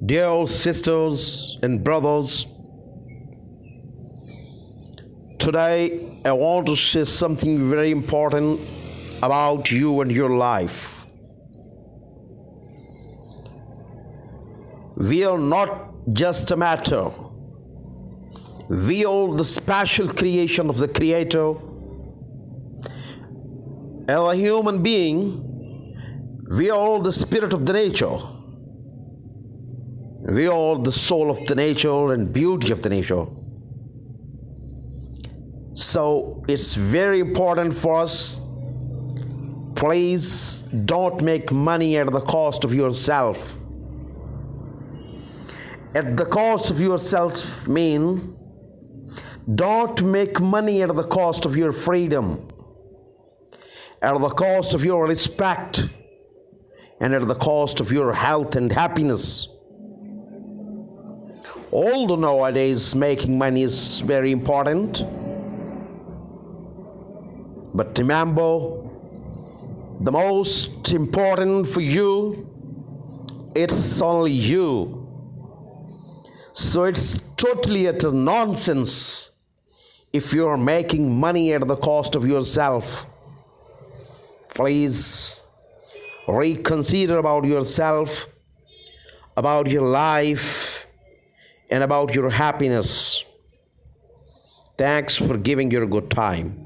Dear sisters and brothers, today I want to say something very important about you and your life. We are not just a matter. We are the special creation of the Creator. As a human being, we are the spirit of the nature. We are the soul of the nature and beauty of the nature. So it's very important for us. Please don't make money at the cost of yourself. At the cost of yourself mean don't make money at the cost of your freedom, at the cost of your respect, and at the cost of your health and happiness. Although nowadays making money is very important, but remember, the most important for you, it's only you. So it's totally utter nonsense if you are making money at the cost of yourself. Please reconsider about yourself, about your life, and about your happiness. Thanks for giving your good time.